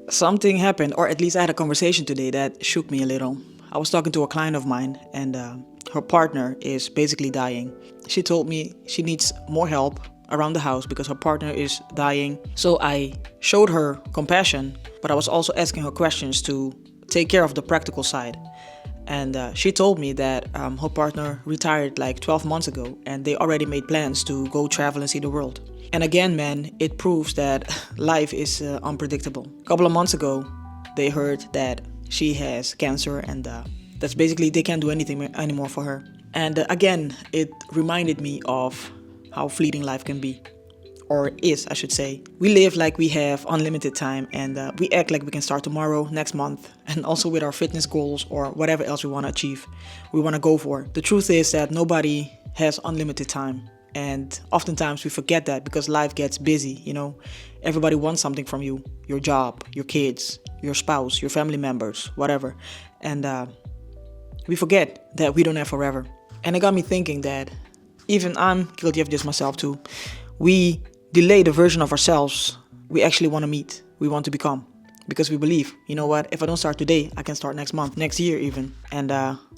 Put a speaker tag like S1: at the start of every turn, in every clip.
S1: Something happened, or at least I had a conversation today that shook me a little. I was talking to a client of mine, and her partner is basically dying. She told me she needs more help around the house because her partner is dying. So I showed her compassion, but I was also asking her questions to take care of the practical side. And she told me that her partner retired like 12 months ago and they already made plans to go travel and see the world. And again, man, it proves that life is unpredictable. A couple of months ago, they heard that she has cancer and that's basically they can't do anything anymore for her. And again, it reminded me of how fleeting life can be. Or is, I should say. We live like we have unlimited time and we act like we can start tomorrow, next month, and also with our fitness goals or whatever else we want to achieve, we want to go for. The truth is that nobody has unlimited time. And oftentimes we forget that because life gets busy, you know. Everybody wants something from you, your job, your kids, your spouse, your family members, whatever. And we forget that we don't have forever. And it got me thinking that even I'm guilty of this myself too. We delay the version of ourselves we actually want to meet, we want to become. Because we believe, you know what, if I don't start today, I can start next month, next year even. And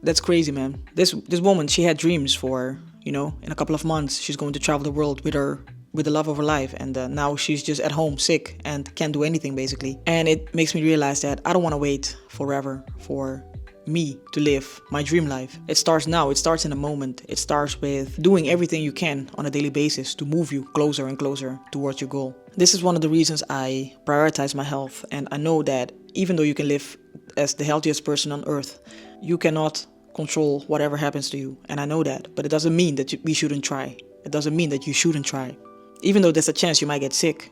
S1: that's crazy, man. This woman, she had dreams for, you know, in a couple of months, she's going to travel the world with the love of her life. And now she's just at home sick and can't do anything basically. And it makes me realize that I don't want to wait forever for me to live my dream life. It starts now. It starts in a moment. It starts with doing everything you can on a daily basis to move you closer and closer towards your goal. This is one of the reasons I prioritize my health, and I know that even though you can live as the healthiest person on earth, you cannot control whatever happens to you, and I know that, but it doesn't mean that we shouldn't try. It doesn't mean that you shouldn't try. Even though there's a chance you might get sick,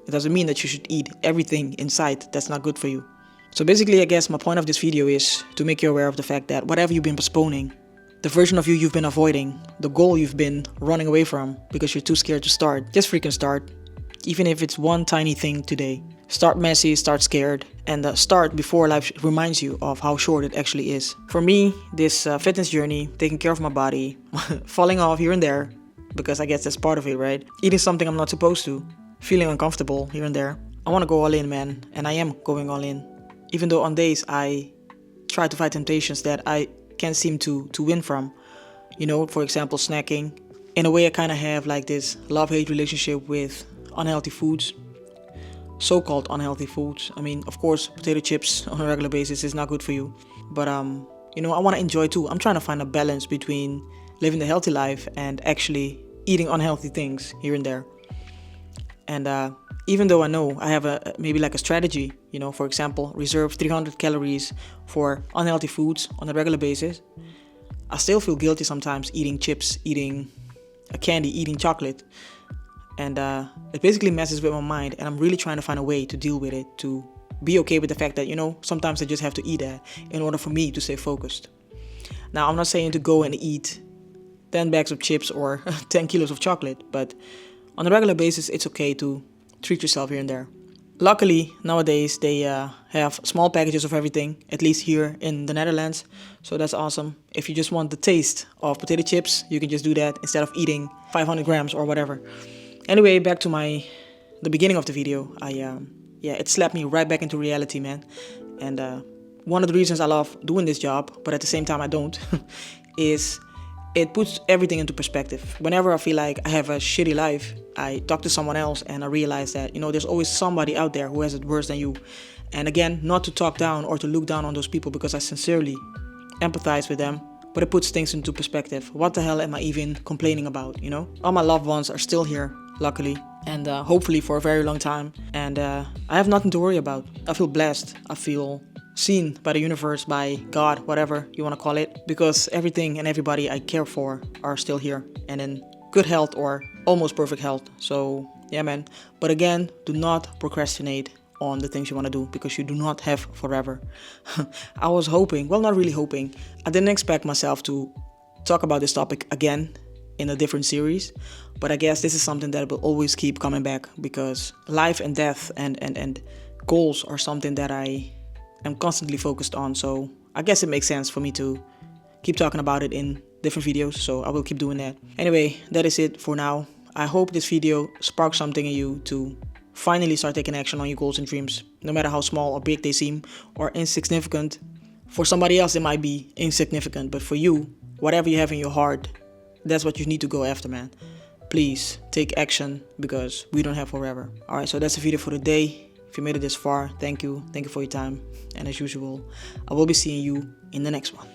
S1: it doesn't mean that you should eat everything in sight that's not good for you. So basically, I guess my point of this video is to make you aware of the fact that whatever you've been postponing, the version of you you've been avoiding, the goal you've been running away from because you're too scared to start, just freaking start. Even if it's one tiny thing today. Start messy, start scared, and start before life reminds you of how short it actually is. For me, this fitness journey, taking care of my body, falling off here and there, because I guess that's part of it, right? Eating something I'm not supposed to, feeling uncomfortable here and there. I want to go all in, man, and I am going all in. Even though on days I try to fight temptations that I can't seem to win from. You know, for example, snacking. In a way, I kind of have like this love-hate relationship with unhealthy foods. So-called unhealthy foods. I mean, of course, potato chips on a regular basis is not good for you. But, you know, I want to enjoy too. I'm trying to find a balance between living the healthy life and actually eating unhealthy things here and there. And even though I know I have maybe like a strategy, you know, for example, reserve 300 calories for unhealthy foods on a regular basis, I still feel guilty sometimes eating chips, eating a candy, eating chocolate. And it basically messes with my mind, and I'm really trying to find a way to deal with it, to be okay with the fact that, you know, sometimes I just have to eat that in order for me to stay focused. Now, I'm not saying to go and eat 10 bags of chips or 10 kilos of chocolate, but on a regular basis, it's okay to treat yourself here and there. Luckily, nowadays, they have small packages of everything, at least here in the Netherlands. So that's awesome. If you just want the taste of potato chips, you can just do that instead of eating 500 grams or whatever. Anyway, back to the beginning of the video. It slapped me right back into reality, man. And one of the reasons I love doing this job, but at the same time I don't, is it puts everything into perspective. Whenever I feel like I have a shitty life, I talk to someone else and I realize that, you know, there's always somebody out there who has it worse than you. And again, not to talk down or to look down on those people because I sincerely empathize with them, but it puts things into perspective. What the hell am I even complaining about, you know? All my loved ones are still here, luckily, and hopefully for a very long time. And I have nothing to worry about. I feel blessed. I feel seen by the universe, by God, whatever you want to call it, because everything and everybody I care for are still here and in good health or almost perfect health. So yeah, man. But again, do not procrastinate on the things you want to do because you do not have forever. I was hoping, well, not really hoping, I didn't expect myself to talk about this topic again in a different series, but I guess this is something that will always keep coming back because life and death and goals are something that I am constantly focused on. So I guess it makes sense for me to keep talking about it in different videos, so I will keep doing that. Anyway, that is it for now. I hope this video sparks something in you to finally start taking action on your goals and dreams, no matter how small or big they seem or insignificant. For somebody else, it might be insignificant, but for you, whatever you have in your heart, that's what you need to go after, man. Please take action because we don't have forever. All right, so that's the video for today. If you made it this far, thank you. Thank you for your time. And as usual, I will be seeing you in the next one.